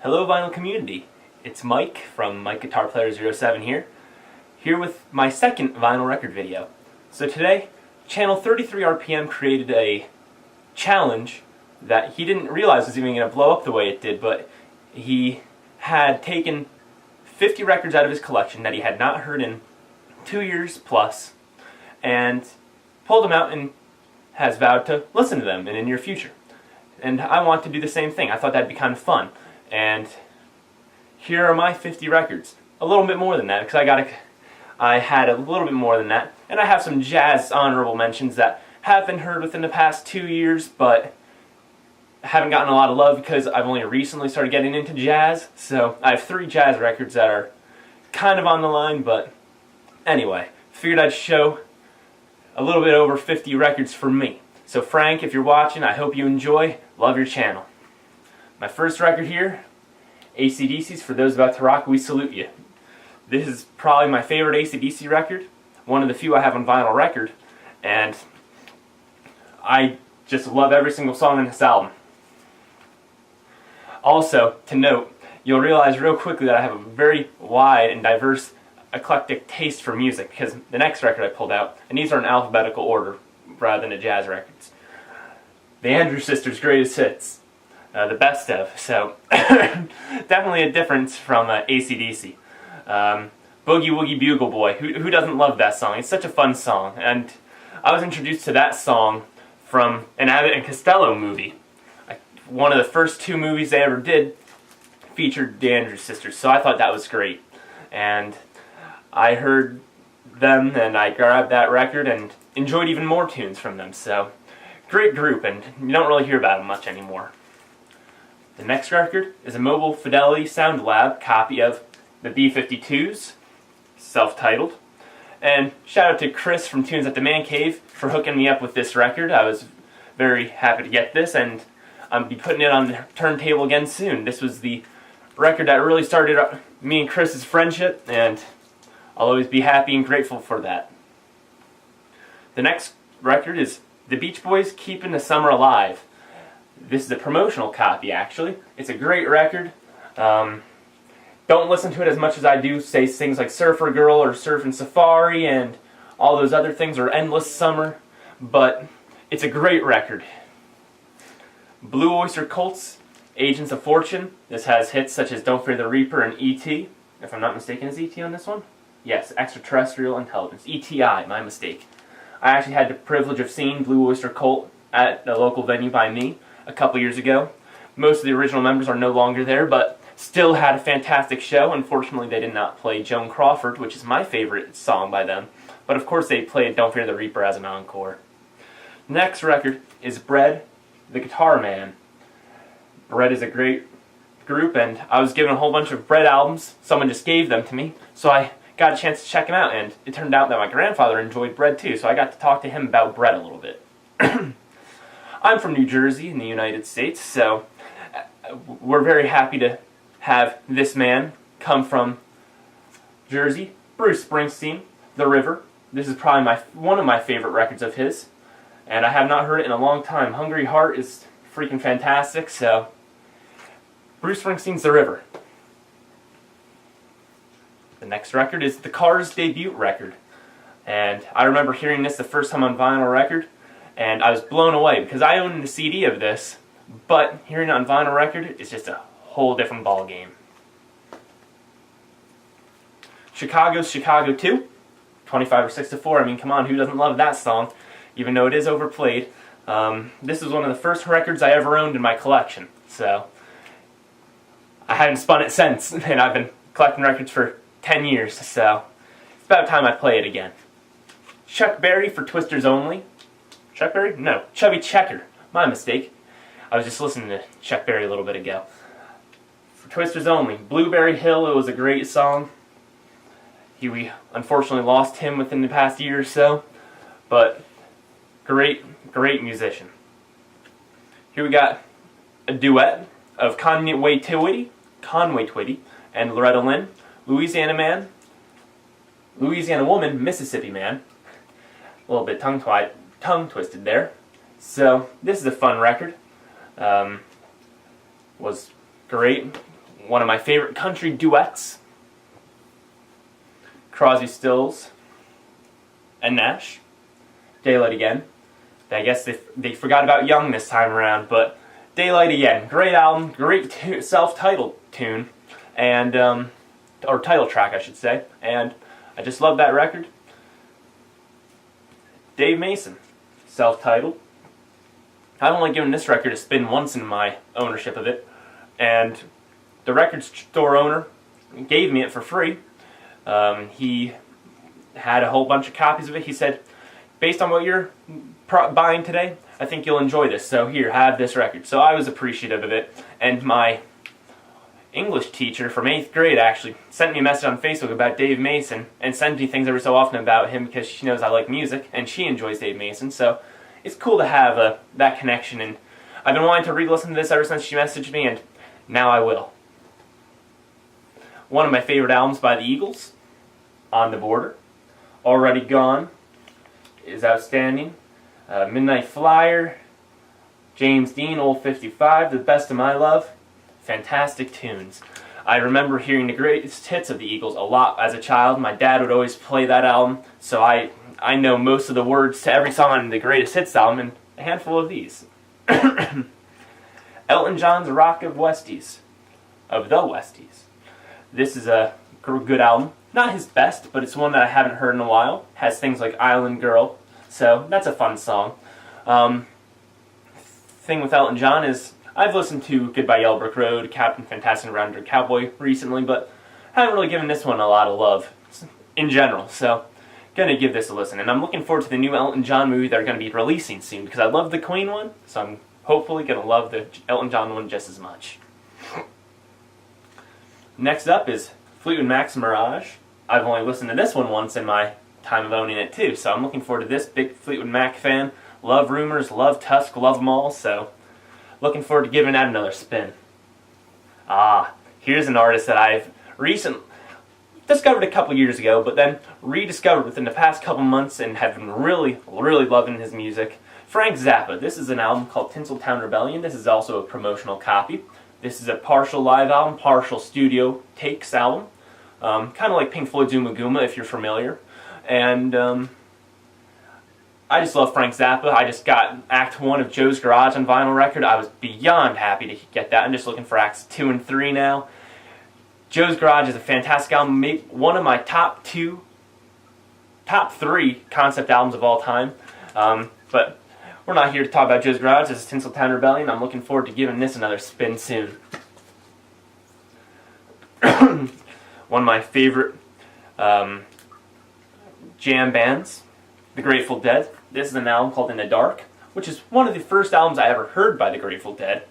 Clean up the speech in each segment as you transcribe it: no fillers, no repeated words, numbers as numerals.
Hello vinyl community, it's Mike from Mike Guitar Player 07 here with my second vinyl record video. So today, channel 33 RPM created a challenge that he didn't realize was even going to blow up the way it did, but he had taken 50 records out of his collection that he had not heard in 2 years plus, and pulled them out and has vowed to listen to them in the near future. And I want to do the same thing. I thought that'd be kind of fun. And here are my 50 records. A little bit more than that, because I had a little bit more than that. And I have some jazz honorable mentions that have been heard within the past 2 years, but haven't gotten a lot of love because I've only recently started getting into jazz. So I have 3 jazz records that are kind of on the line, but anyway, figured I'd show a little bit over 50 records for me. So Frank, if you're watching, I hope you enjoy. Love your channel. My first record here, AC/DC's For Those About to Rock, We Salute You. This is probably my favorite AC/DC record, one of the few I have on vinyl record, and I just love every single song in this album. Also, to note, you'll realize real quickly that I have a very wide and diverse eclectic taste for music, because the next record I pulled out, and these are in alphabetical order rather than the jazz records. The Andrews Sisters' Greatest Hits. The best of, so definitely a difference from AC/DC. Boogie Woogie Bugle Boy, who doesn't love that song? It's such a fun song, and I was introduced to that song from an Abbott and Costello movie. One of the first 2 movies they ever did featured the Andrews Sisters, so I thought that was great. And I heard them, and I grabbed that record and enjoyed even more tunes from them, so great group, and you don't really hear about them much anymore. The next record is a Mobile Fidelity Sound Lab copy of the B-52s, self-titled. And shout out to Chris from Tunes at the Man Cave for hooking me up with this record. I was very happy to get this, and I'll be putting it on the turntable again soon. This was the record that really started me and Chris's friendship, and I'll always be happy and grateful for that. The next record is The Beach Boys' Keepin' the Summer Alive. This is a promotional copy, actually. It's a great record. Don't listen to it as much as I do, say, things like Surfer Girl or Surfin' Safari and all those other things, or Endless Summer, but it's a great record. Blue Oyster Cult's Agents of Fortune. This has hits such as Don't Fear the Reaper and E.T. If I'm not mistaken, is E.T. on this one? Yes, Extraterrestrial Intelligence. E.T.I., my mistake. I actually had the privilege of seeing Blue Oyster Cult at a local venue by me a couple years ago. Most of the original members are no longer there, but still had a fantastic show. Unfortunately, they did not play Joan Crawford, which is my favorite song by them. But of course, they played Don't Fear the Reaper as an encore. Next record is Bread, the Guitar Man. Bread is a great group, and I was given a whole bunch of Bread albums. Someone just gave them to me, so I got a chance to check them out, and it turned out that my grandfather enjoyed Bread too, so I got to talk to him about Bread a little bit. I'm from New Jersey in the United States, so we're very happy to have this man come from Jersey. Bruce Springsteen, The River. This is probably one of my favorite records of his, and I have not heard it in a long time. Hungry Heart is freaking fantastic, so Bruce Springsteen's The River. The next record is The Cars' debut record, and I remember hearing this the first time on vinyl record, and I was blown away because I owned the CD of this, but hearing it on vinyl record is just a whole different ball game. Chicago's Chicago 2, 25 or 6 to 4. I mean, come on, who doesn't love that song, even though it is overplayed. This is one of the first records I ever owned in my collection, so I haven't spun it since, and I've been collecting records for 10 years, so it's about time I play it again. Chuck Berry for Twisters Only. Chuck Berry? No, Chubby Checker. My mistake. I was just listening to Chuck Berry a little bit ago. For Twisters Only. Blueberry Hill, it was a great song. We unfortunately lost him within the past year or so, but great musician. Here we got a duet of Conway Twitty and Loretta Lynn. Louisiana Woman, Mississippi Man. A little bit tongue twisted there. So this is a fun record. Was great. one of my favorite country duets, Crosby, Stills, and Nash, Daylight Again. I guess they forgot about Young this time around, but Daylight Again, great album, great self-titled tune, and or title track I should say, and I just love that record. Dave Mason, self-titled. I've only given this record a spin once in my ownership of it, and the record store owner gave me it for free. He had a whole bunch of copies of it. He said, based on what you're buying today, I think you'll enjoy this, so here, have this record. So I was appreciative of it, and my English teacher from 8th grade actually sent me a message on Facebook about Dave Mason and sends me things every so often about him because she knows I like music and she enjoys Dave Mason, so it's cool to have that connection, and I've been wanting to re-listen to this ever since she messaged me, and now I will. One of my favorite albums by the Eagles, On the Border. Already Gone is outstanding. Midnight Flyer, James Dean, Old 55, The Best of My Love. Fantastic tunes. I remember hearing the greatest hits of the Eagles a lot as a child. My dad would always play that album, so I know most of the words to every song on the greatest hits album and a handful of these. Elton John's Rock of the Westies. This is a good album. Not his best, but it's one that I haven't heard in a while. Has things like Island Girl, so that's a fun song. Thing with Elton John is I've listened to Goodbye Yellow Brick Road, Captain Fantastic and Rounder Cowboy recently, but haven't really given this one a lot of love in general, so gonna give this a listen. And I'm looking forward to the new Elton John movie they're gonna be releasing soon, because I love the Queen one, so I'm hopefully gonna love the Elton John one just as much. Next up is Fleetwood Mac's Mirage. I've only listened to this one once in my time of owning it too, so I'm looking forward to this. Big Fleetwood Mac fan. Love Rumors, love Tusk, love them all, so looking forward to giving that another spin. Here's an artist that I've recently discovered a couple years ago, but then rediscovered within the past couple months and have been really, really loving his music. Frank Zappa. This is an album called Tinseltown Rebellion. This is also a promotional copy. This is a partial live album, partial studio takes album. Kind of like Pink Floyd's Uma Guma, if you're familiar. And I just love Frank Zappa. I just got Act 1 of Joe's Garage on vinyl record. I was beyond happy to get that. I'm just looking for Acts 2 and 3 now. Joe's Garage is a fantastic album. Maybe one of my top 3 concept albums of all time. But we're not here to talk about Joe's Garage. This is Tinseltown Rebellion. I'm looking forward to giving this another spin soon. One of my favorite jam bands, The Grateful Dead. This is an album called In the Dark, which is one of the first albums I ever heard by The Grateful Dead.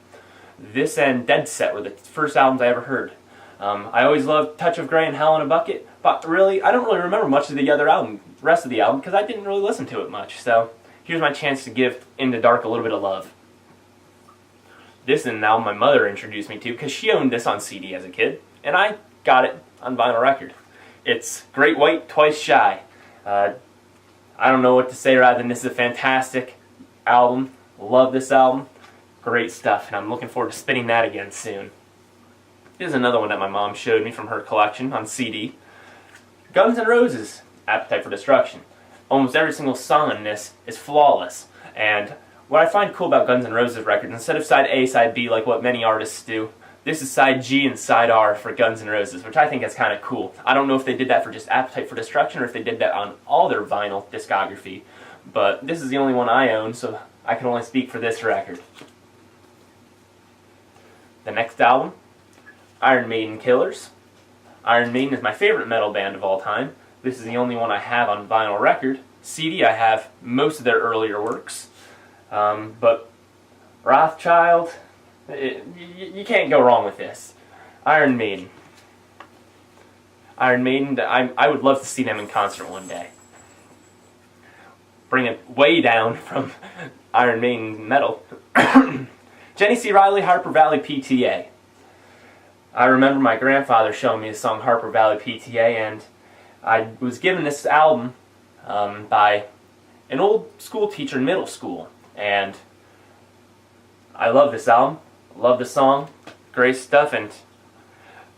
This and Dead Set were the first albums I ever heard. I always loved Touch of Grey and Hell in a Bucket, but really, I don't really remember much of the rest of the album, because I didn't really listen to it much. So here's my chance to give In the Dark a little bit of love. This is an album my mother introduced me to, because she owned this on CD as a kid, and I got it on vinyl record. It's Great White, Twice Shy. I don't know what to say rather than this is a fantastic album. Love this album. Great stuff, and I'm looking forward to spinning that again soon. Here's another one that my mom showed me from her collection on CD. Guns N' Roses, Appetite for Destruction. Almost every single song in this is flawless, and what I find cool about Guns N' Roses records, instead of side A, side B like what many artists do, this is side G and side R for Guns N' Roses, which I think is kind of cool. I don't know if they did that for just Appetite for Destruction or if they did that on all their vinyl discography, but this is the only one I own, so I can only speak for this record. The next album, Iron Maiden Killers. Iron Maiden is my favorite metal band of all time. This is the only one I have on vinyl record. CD, I have most of their earlier works, but Rothschild, you can't go wrong with this. Iron Maiden. Iron Maiden, I would love to see them in concert one day. Bring it way down from Iron Maiden metal. Jenny C. Riley, Harper Valley PTA. I remember my grandfather showing me the song Harper Valley PTA, and I was given this album by an old school teacher in middle school, and I love this album. Love the song, great stuff, and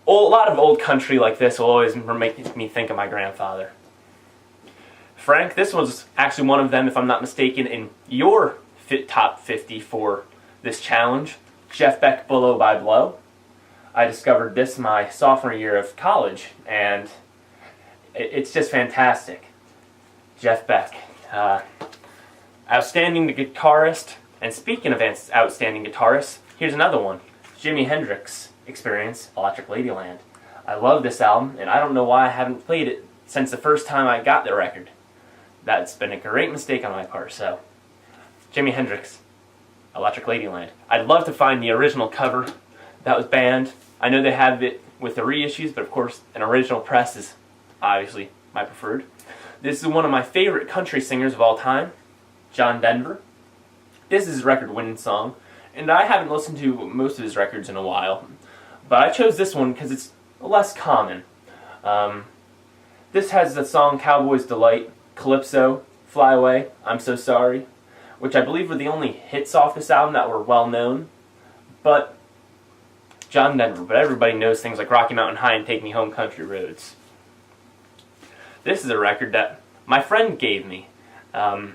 A lot of old country like this will always make me think of my grandfather. Frank, this was actually one of them, if I'm not mistaken, in your top 50 for this challenge. Jeff Beck, Blow by Blow. I discovered this my sophomore year of college, and it's just fantastic. Jeff Beck, outstanding guitarist. And speaking of outstanding guitarists, here's another one. Jimi Hendrix Experience, Electric Ladyland. I love this album, and I don't know why I haven't played it since the first time I got the record. That's been a great mistake on my part, so Jimi Hendrix, Electric Ladyland. I'd love to find the original cover that was banned. I know they have it with the reissues, but of course an original press is obviously my preferred. This is one of my favorite country singers of all time, John Denver. This is his record-winning song, and I haven't listened to most of his records in a while, but I chose this one because it's less common. This has the song Cowboy's Delight, Calypso, Fly Away, I'm So Sorry, which I believe were the only hits off this album that were well known. But John Denver, but everybody knows things like Rocky Mountain High and Take Me Home Country Roads. This is a record that my friend gave me a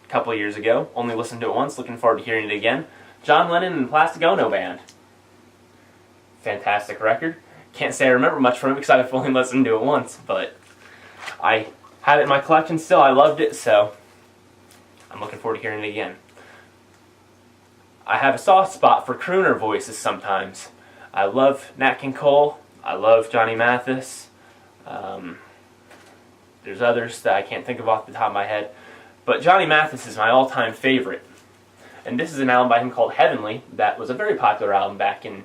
couple of years ago. Only listened to it once, looking forward to hearing it again. John Lennon and Plastic Ono Band. Fantastic record. Can't say I remember much from it because I've only listened to it once, but I have it in my collection still. I loved it, so I'm looking forward to hearing it again. I have a soft spot for crooner voices sometimes. I love Nat King Cole. I love Johnny Mathis. There's others that I can't think of off the top of my head. But Johnny Mathis is my all-time favorite. And this is an album by him called Heavenly that was a very popular album back in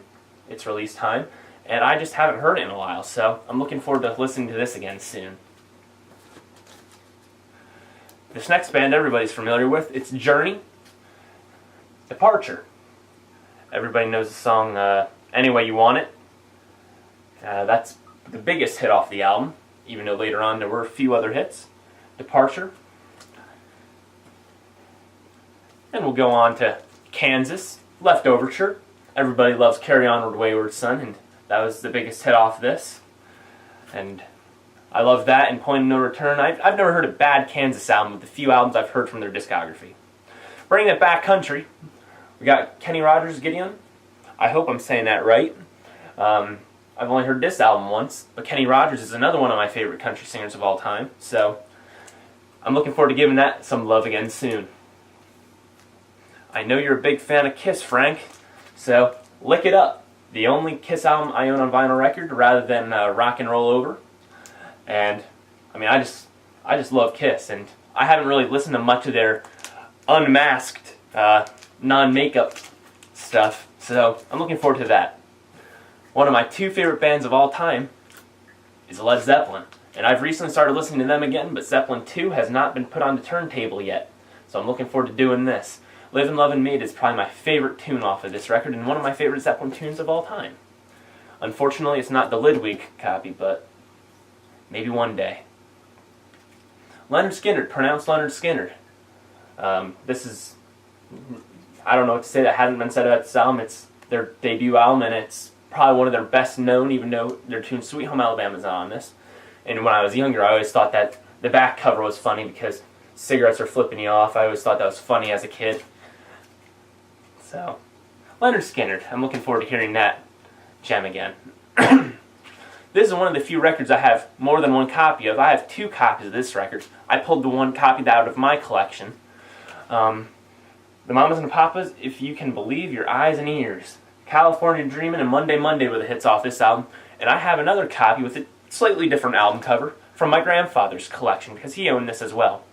its release time. And I just haven't heard it in a while, so I'm looking forward to listening to this again soon. This next band everybody's familiar with, it's Journey, Departure. Everybody knows the song Any Way You Want It. That's the biggest hit off the album, even though later on there were a few other hits. Departure. And we'll go on to Kansas, Leftoverture. Everybody loves Carry Onward Wayward Son, and that was the biggest hit off this. And I love that, and Point of No Return. I've never heard a bad Kansas album with the few albums I've heard from their discography. Bringing it back country, we got Kenny Rogers, Gideon. I hope I'm saying that right. I've only heard this album once, but Kenny Rogers is another one of my favorite country singers of all time, so I'm looking forward to giving that some love again soon. I know you're a big fan of Kiss, Frank, so Lick It Up, the only Kiss album I own on vinyl record rather than Rock and Roll Over. And I mean, I just love Kiss, and I haven't really listened to much of their unmasked, non-makeup stuff, so I'm looking forward to that. One of my two favorite bands of all time is Led Zeppelin, and I've recently started listening to them again, but Zeppelin 2 has not been put on the turntable yet, so I'm looking forward to doing this. Livin' Lovin' Maid is probably my favorite tune off of this record, and one of my favorite Zeppelin tunes of all time. Unfortunately, it's not the Lidwig copy, but maybe one day. Leonard Skinner, pronounced Leonard Skinner. This is, I don't know what to say that hasn't been said about this album. It's their debut album, and it's probably one of their best known, even though their tune Sweet Home Alabama is not on this. And when I was younger, I always thought that the back cover was funny because cigarettes are flipping you off. I always thought that was funny as a kid. So, Leonard Skinner, I'm looking forward to hearing that gem again. This is one of the few records I have more than one copy of. I have two copies of this record. I pulled the one copy out of my collection. The Mamas and the Papas, If You Can Believe Your Eyes and Ears. California Dreamin' and Monday Monday were the hits off this album. And I have another copy with a slightly different album cover from my grandfather's collection because he owned this as well.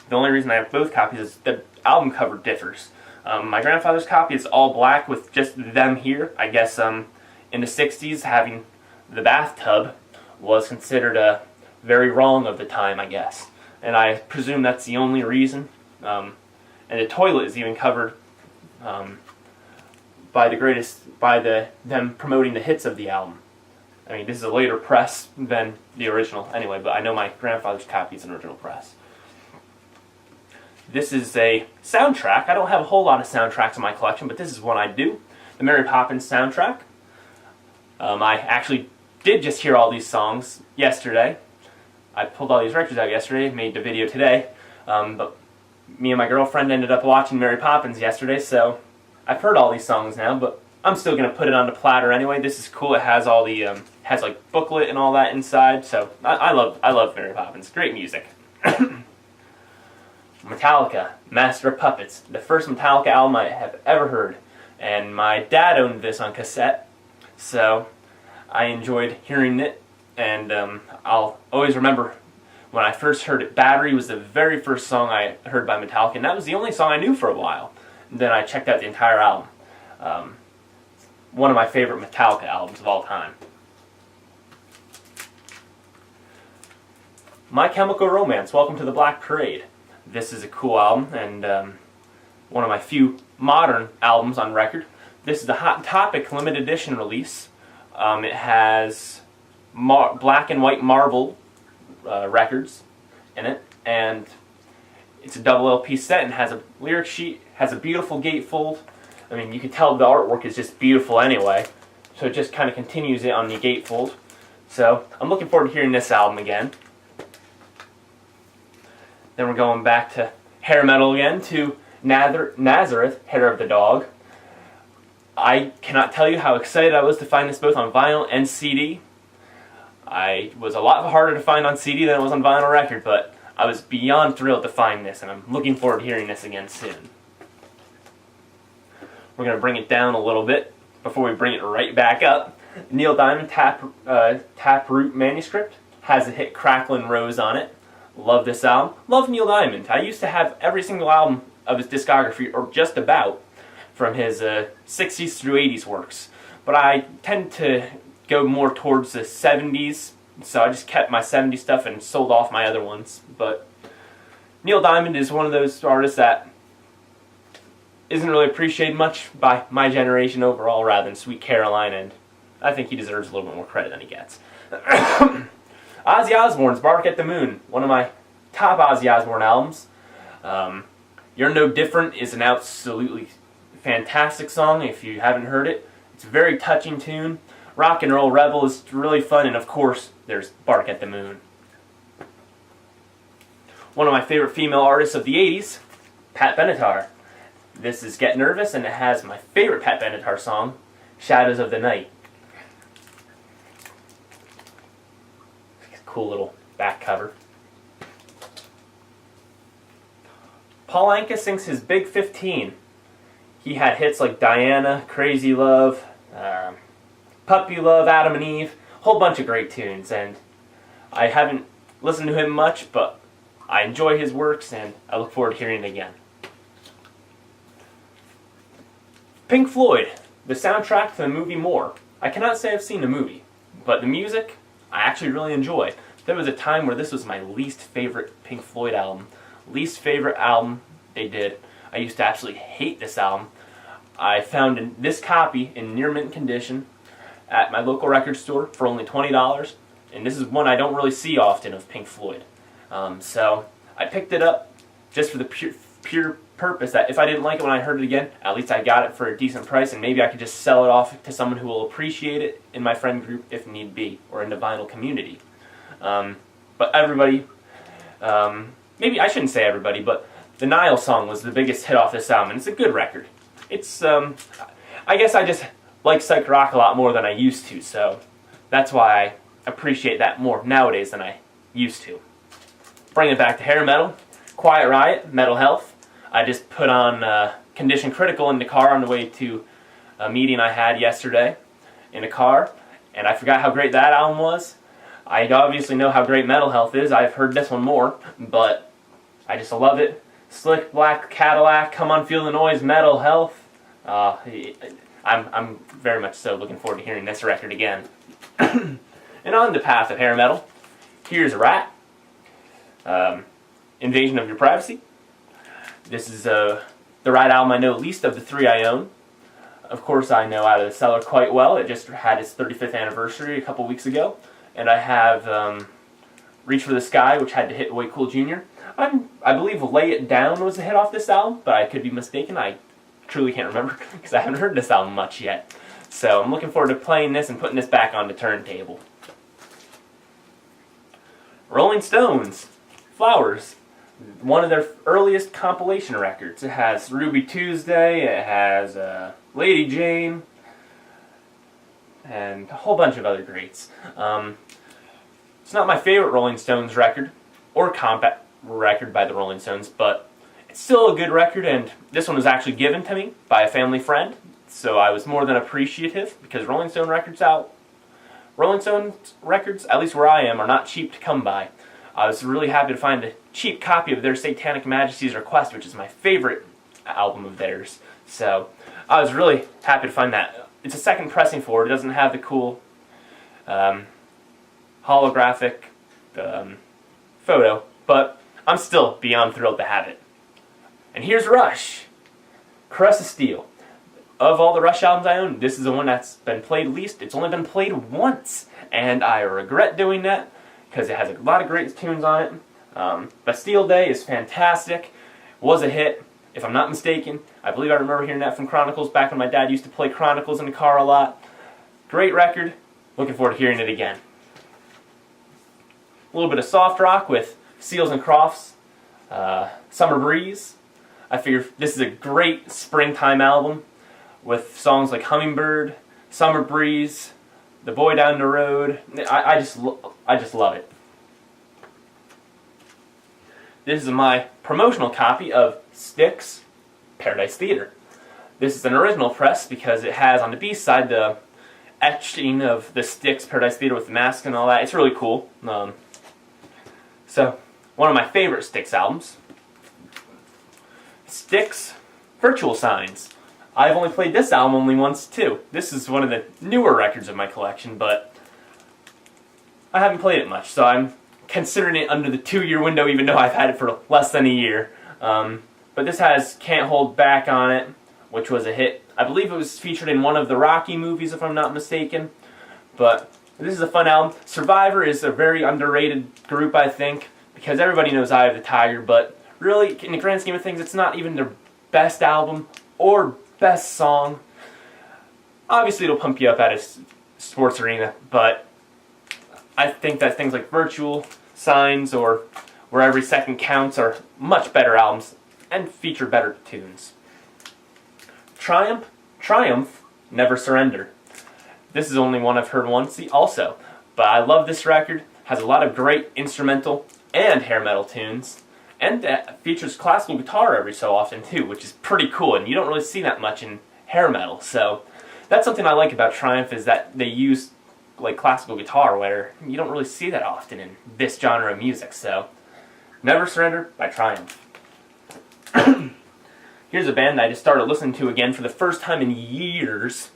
The only reason I have both copies is the album cover differs. My grandfather's copy is all black with just them here. I guess in the 60s having the bathtub was considered very wrong of the time, I guess. And I presume that's the only reason. And the toilet is even covered by them promoting the hits of the album. I mean, this is a later press than the original anyway, but I know my grandfather's copy is an original press. This is a soundtrack. I don't have a whole lot of soundtracks in my collection, but this is one I do. The Mary Poppins soundtrack. I actually did just hear all these songs yesterday. I pulled all these records out yesterday, made the video today, but me and my girlfriend ended up watching Mary Poppins yesterday, so I've heard all these songs now, but I'm still going to put it on the platter anyway. This is cool. It has all the, has like booklet and all that inside, so I love Mary Poppins. Great music. Metallica, Master of Puppets, the first Metallica album I have ever heard, and my dad owned this on cassette, so I enjoyed hearing it, and I'll always remember when I first heard it. Battery was the very first song I heard by Metallica, and that was the only song I knew for a while. And then I checked out the entire album. One of my favorite Metallica albums of all time. My Chemical Romance, Welcome to the Black Parade. This is a cool album, and one of my few modern albums on record. This is the Hot Topic limited edition release. It has black and white marble records in it, and it's a double LP set and has a lyric sheet, has a beautiful gatefold. I mean, you can tell the artwork is just beautiful anyway, so it just kind of continues it on the gatefold. So I'm looking forward to hearing this album again. Then we're going back to hair metal again, to Nazareth, Hair of the Dog. I cannot tell you how excited I was to find this both on vinyl and CD. I was a lot harder to find on CD than it was on vinyl record, but I was beyond thrilled to find this, and I'm looking forward to hearing this again soon. We're going to bring it down a little bit before we bring it right back up. Neil Diamond Taproot Manuscript has a hit Cracklin' Rose on it. Love this album. Love Neil Diamond. I used to have every single album of his discography, or just about, from his 60s through 80s works. But I tend to go more towards the 70s, so I just kept my 70s stuff and sold off my other ones. But Neil Diamond is one of those artists that isn't really appreciated much by my generation overall, rather than Sweet Caroline, and I think he deserves a little bit more credit than he gets. Ozzy Osbourne's Bark at the Moon, one of my top Ozzy Osbourne albums. You're No Different is an absolutely fantastic song if you haven't heard it. It's a very touching tune. Rock and Roll Rebel is really fun, and of course, there's Bark at the Moon. One of my favorite female artists of the 80s, Pat Benatar. This is Get Nervous, and it has my favorite Pat Benatar song, Shadows of the Night. Cool little back cover. Paul Anka sings his Big 15. He had hits like Diana, Crazy Love, Puppy Love, Adam and Eve, a whole bunch of great tunes, and I haven't listened to him much, but I enjoy his works, and I look forward to hearing it again. Pink Floyd, the soundtrack to the movie More. I cannot say I've seen the movie, but the music I actually really enjoy. There was a time where this was my least favorite Pink Floyd album. Least favorite album they did. I used to absolutely hate this album. I found this copy in near mint condition at my local record store for only $20, and this is one I don't really see often of Pink Floyd. So I picked it up just for the pure purpose that if I didn't like it when I heard it again, at least I got it for a decent price, and maybe I could just sell it off to someone who will appreciate it in my friend group if need be, or in the vinyl community. But everybody, maybe I shouldn't say everybody, but the Nile song was the biggest hit off this album, and it's a good record. It's, I guess I just like psych rock a lot more than I used to, so that's why I appreciate that more nowadays than I used to. Bringing it back to hair metal, Quiet Riot, Metal Health. I just put on Condition Critical in the car on the way to a meeting I had yesterday in the car, and I forgot how great that album was. I obviously know how great Metal Health is. I've heard this one more, but I just love it. Slick Black Cadillac, Come On Feel the Noise, Metal Health. I'm very much so looking forward to hearing this record again. And on the path of hair metal, here's Rat, Invasion of Your Privacy. This is the Rat album I know least of the three I own. Of course, I know Out of the Cellar quite well. It just had its 35th anniversary a couple weeks ago. And I have Reach for the Sky, which had to hit Way Cool Jr. I believe Lay It Down was a hit off this album, but I could be mistaken. I truly can't remember because I haven't heard this album much yet. So I'm looking forward to playing this and putting this back on the turntable. Rolling Stones, Flowers, one of their earliest compilation records. It has Ruby Tuesday, it has Lady Jane, and a whole bunch of other greats. It's not my favorite Rolling Stones record, or compact record by the Rolling Stones, but it's still a good record, and this one was actually given to me by a family friend, so I was more than appreciative, because Rolling Stones records, at least where I am, are not cheap to come by. I was really happy to find a cheap copy of their Satanic Majesty's Request, which is my favorite album of theirs. So I was really happy to find that. It's a second pressing for it. It doesn't have the cool holographic photo, but I'm still beyond thrilled to have it. And here's Rush, Caress of Steel. Of all the Rush albums I own, this is the one that's been played least. It's only been played once, and I regret doing that because it has a lot of great tunes on it. Bastille Day is fantastic. Was a hit, if I'm not mistaken. I believe I remember hearing that from Chronicles back when my dad used to play Chronicles in the car a lot. Great record. Looking forward to hearing it again. A little bit of soft rock with Seals and Crofts, Summer Breeze. I figure this is a great springtime album with songs like Hummingbird, Summer Breeze, The Boy Down the Road. I just love it. This is my promotional copy of Styx, Paradise Theater. This is an original press because it has on the B side the etching of the Styx, Paradise Theater with the mask and all that. It's really cool. So, one of my favorite Styx albums. Styx, Virtual Signs. I've only played this album only once too. This is one of the newer records of my collection, but I haven't played it much, so I'm considering it under the 2-year window even though I've had it for less than a year. But this has Can't Hold Back on it, which was a hit. I believe it was featured in one of the Rocky movies if I'm not mistaken. But this is a fun album. Survivor is a very underrated group, I think, because everybody knows Eye of the Tiger, but really, in the grand scheme of things, it's not even their best album or best song. Obviously, it'll pump you up at a sports arena, but I think that things like Virtual Signs or Where Every Second Counts are much better albums and feature better tunes. Triumph, Never Surrender. This is only one I've heard once also, but I love this record. Has a lot of great instrumental and hair metal tunes, and features classical guitar every so often too, which is pretty cool, and you don't really see that much in hair metal. So that's something I like about Triumph, is that they use like classical guitar where you don't really see that often in this genre of music. So Never Surrender by Triumph. Here's a band I just started listening to again for the first time in years.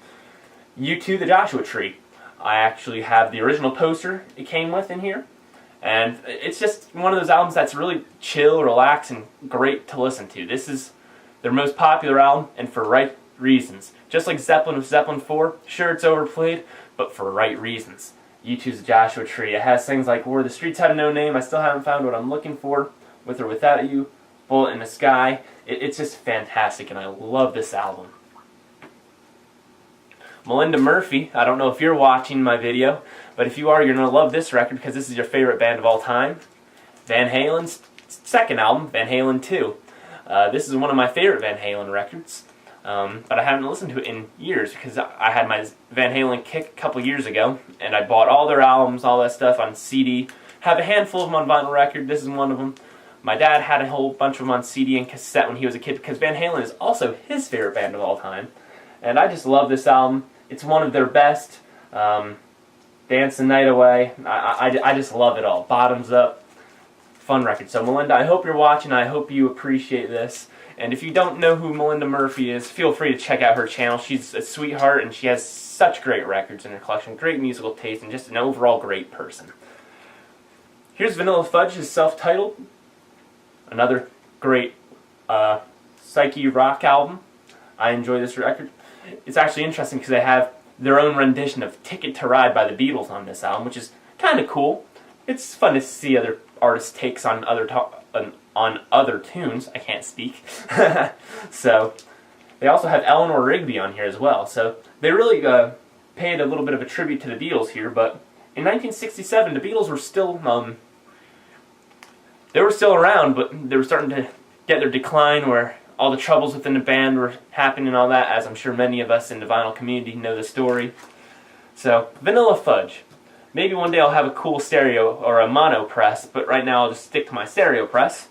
U2, The Joshua Tree. I actually have the original poster it came with in here. And it's just one of those albums that's really chill, relaxing, great to listen to. This is their most popular album, and for right reasons. Just like Zeppelin with Zeppelin 4, sure it's overplayed, but for right reasons. U2's Joshua Tree. It has things like Where the Streets Have No Name, I Still Haven't Found What I'm Looking For, With or Without You, Bullet in the Sky. It's just fantastic, and I love this album. Melinda Murphy, I don't know if you're watching my video, but if you are, you're going to love this record because this is your favorite band of all time. Van Halen's second album, Van Halen 2. This is one of my favorite Van Halen records, but I haven't listened to it in years because I had my Van Halen kick a couple years ago, and I bought all their albums, all that stuff on CD. Have a handful of them on vinyl record. This is one of them. My dad had a whole bunch of them on CD and cassette when he was a kid because Van Halen is also his favorite band of all time. And I just love this album. It's one of their best. Dance the Night Away. I just love it all. Bottoms Up. Fun record. So Melinda, I hope you're watching. I hope you appreciate this. And if you don't know who Melinda Murphy is, feel free to check out her channel. She's a sweetheart, and she has such great records in her collection. Great musical taste, and just an overall great person. Here's Vanilla Fudge's self-titled. Another great psyche rock album. I enjoy this record. It's actually interesting because they have their own rendition of Ticket to Ride by the Beatles on this album, which is kind of cool. It's fun to see other artists' takes on other tunes. I can't speak. So, They also have Eleanor Rigby on here as well, so they really paid a little bit of a tribute to the Beatles here. But in 1967, the Beatles were still around, but they were starting to get their decline, where all the troubles within the band were happening and all that, as I'm sure many of us in the vinyl community know the story. So, Vanilla Fudge. Maybe one day I'll have a cool stereo or a mono press, but right now I'll just stick to my stereo press.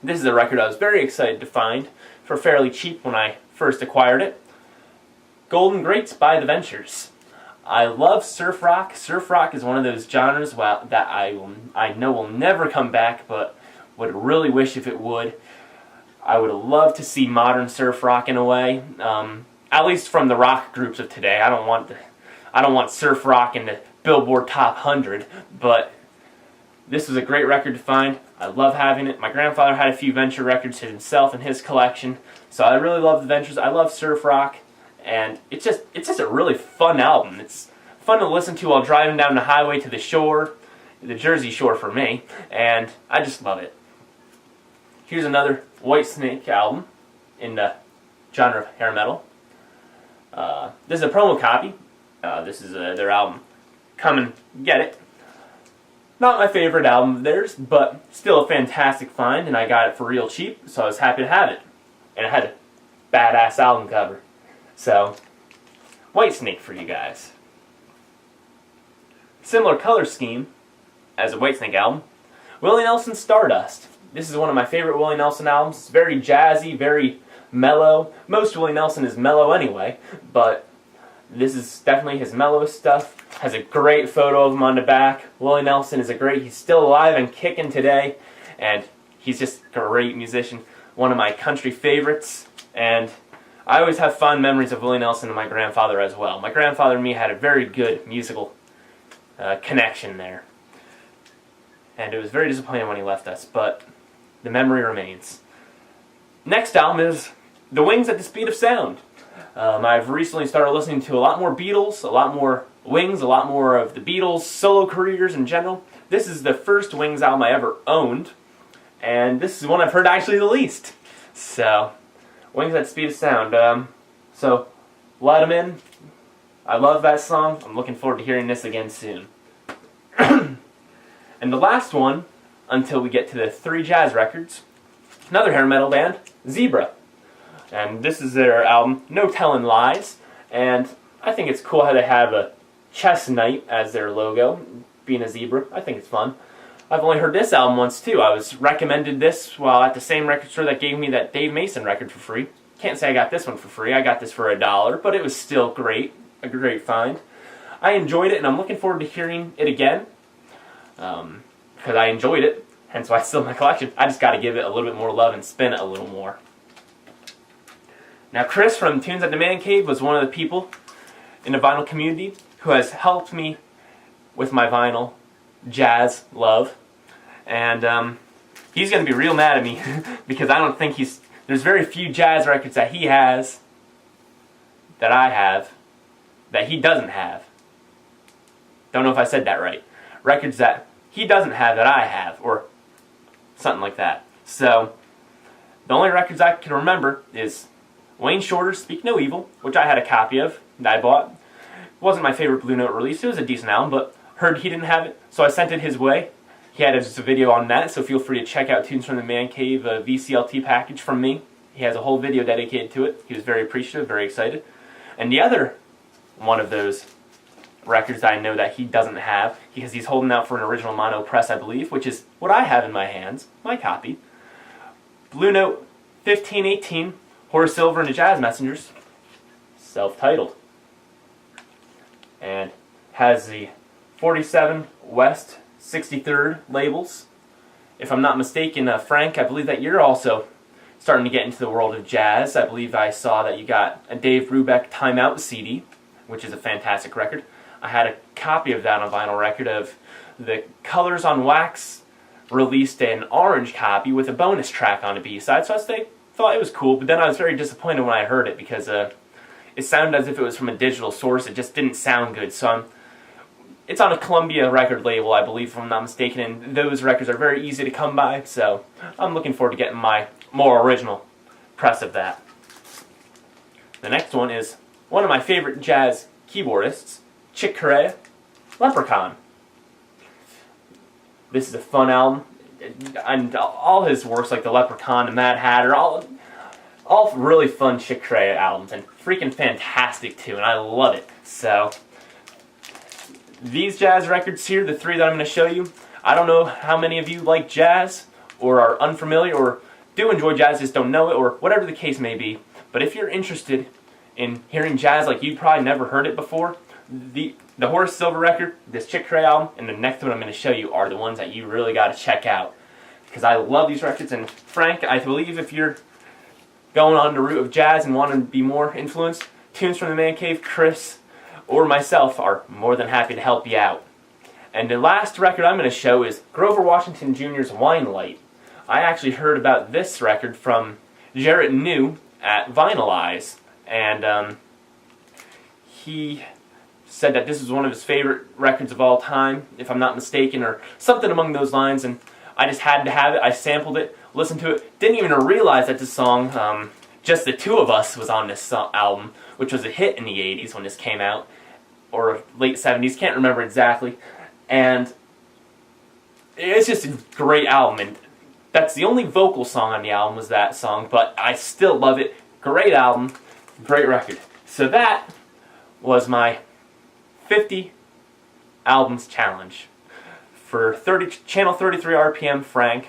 This is a record I was very excited to find for fairly cheap when I first acquired it. Golden Greats by The Ventures. I love surf rock. Surf rock is one of those genres that I know will never come back, but would really wish if it would. I would love to see modern surf rock in a way, at least from the rock groups of today. I don't want surf rock in the Billboard Top 100, but this was a great record to find. I love having it. My grandfather had a few Venture records himself in his collection, so I really love the Ventures. I love surf rock, and it's just a really fun album. It's fun to listen to while driving down the highway to the shore, the Jersey Shore for me, and I just love it. Here's another Whitesnake album in the genre of hair metal. This is a promo copy. This is their album, Come and Get It. Not my favorite album of theirs, but still a fantastic find, and I got it for real cheap, so I was happy to have it. And it had a badass album cover. So, Whitesnake for you guys. Similar color scheme as a Whitesnake album, Willie Nelson's Stardust. This is one of my favorite Willie Nelson albums. It's very jazzy, very mellow. Most Willie Nelson is mellow anyway, but this is definitely his mellowest stuff. Has a great photo of him on the back. Willie Nelson is he's still alive and kicking today, and he's just a great musician. One of my country favorites, and I always have fond memories of Willie Nelson and my grandfather as well. My grandfather and me had a very good musical connection there, and it was very disappointing when he left us, but the memory remains. Next album is The Wings at the Speed of Sound. I've recently started listening to a lot more Beatles, a lot more Wings, a lot more of the Beatles' solo careers in general. This is the first Wings album I ever owned, and this is one I've heard actually the least. So, Wings at the Speed of Sound. So, Let 'Em In. I love that song. I'm looking forward to hearing this again soon. And the last one, until we get to the 3 jazz records, another hair metal band, Zebra. And this is their album, No Tellin' Lies, and I think it's cool how they have a chess knight as their logo, being a zebra. I think it's fun. I've only heard this album once too. I was recommended this while at the same record store that gave me that Dave Mason record for free. Can't say I got this one for free. I got this for $1, but it was still great. A great find. I enjoyed it, and I'm looking forward to hearing it again, because I enjoyed it, hence why it's still in my collection. I just got to give it a little bit more love and spin it a little more. Now, Chris from Tunes at the Man Cave was one of the people in the vinyl community who has helped me with my vinyl jazz love, and he's going to be real mad at me because I don't think there's very few jazz records that he has that I have that he doesn't have. Don't know if I said that right. Records that he doesn't have that I have, or something like that. So, the only records I can remember is Wayne Shorter's Speak No Evil, which I had a copy of that I bought. It wasn't my favorite Blue Note release. It was a decent album, but heard he didn't have it, so I sent it his way. He had just a video on that, so feel free to check out Tunes from the Man Cave, a VCLT package from me. He has a whole video dedicated to it. He was very appreciative, very excited. And the other one of those records that I know that he doesn't have, because he's holding out for an original mono press, I believe, which is what I have in my hands, my copy. Blue Note 1518, Horace Silver and the Jazz Messengers, self-titled. And has the 47 West 63rd labels. If I'm not mistaken, Frank, I believe that you're also starting to get into the world of jazz. I believe I saw that you got a Dave Brubeck Time Out CD, which is a fantastic record. I had a copy of that on vinyl record of the Colors on Wax released an orange copy with a bonus track on the B-side, so I thought it was cool, but then I was very disappointed when I heard it because it sounded as if it was from a digital source. It just didn't sound good, so it's on a Columbia record label, I believe, if I'm not mistaken, and those records are very easy to come by, so I'm looking forward to getting my more original press of that. The next one is one of my favorite jazz keyboardists, Chick Corea, Leprechaun. This is a fun album, and all his works like the Leprechaun, the Mad Hatter, all really fun Chick Corea albums, and freaking fantastic too, and I love it. So these jazz records here, the three that I'm going to show you, I don't know how many of you like jazz or are unfamiliar or do enjoy jazz, just don't know it, or whatever the case may be. But if you're interested in hearing jazz like you probably never heard it before, the Horace Silver record, this Chick Corea album, and the next one I'm going to show you are the ones that you really got to check out. Because I love these records, and Frank, I believe if you're going on the route of jazz and want to be more influenced, Tunes from the Man Cave, Chris, or myself are more than happy to help you out. And the last record I'm going to show is Grover Washington Jr.'s Wine Light. I actually heard about this record from Jarrett New at Vinylize, and he said that this was one of his favorite records of all time, if I'm not mistaken, or something among those lines, and I just had to have it. I sampled it, listened to it, didn't even realize that this song, Just the Two of Us, was on this album, which was a hit in the 80s when this came out, or late 70s, can't remember exactly, and it's just a great album, and that's the only vocal song on the album was that song, but I still love it. Great album, great record. So that was my 50 albums challenge for channel 33 RPM Frank,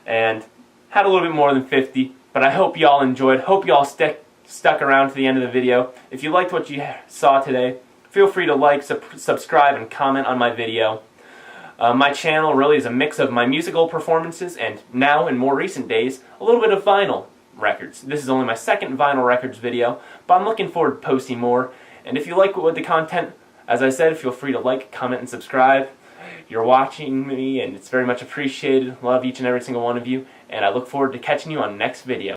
and had a little bit more than 50, but I hope y'all enjoyed. Hope y'all stuck around to the end of the video. If you liked what you saw today, feel free to like, subscribe, and comment on my video. My channel really is a mix of my musical performances and now, in more recent days, a little bit of vinyl records. This is only my second vinyl records video, but I'm looking forward to posting more. And if you like the content, as I said, feel free to like, comment, and subscribe. You're watching me, and it's very much appreciated. Love each and every single one of you, and I look forward to catching you on the next video.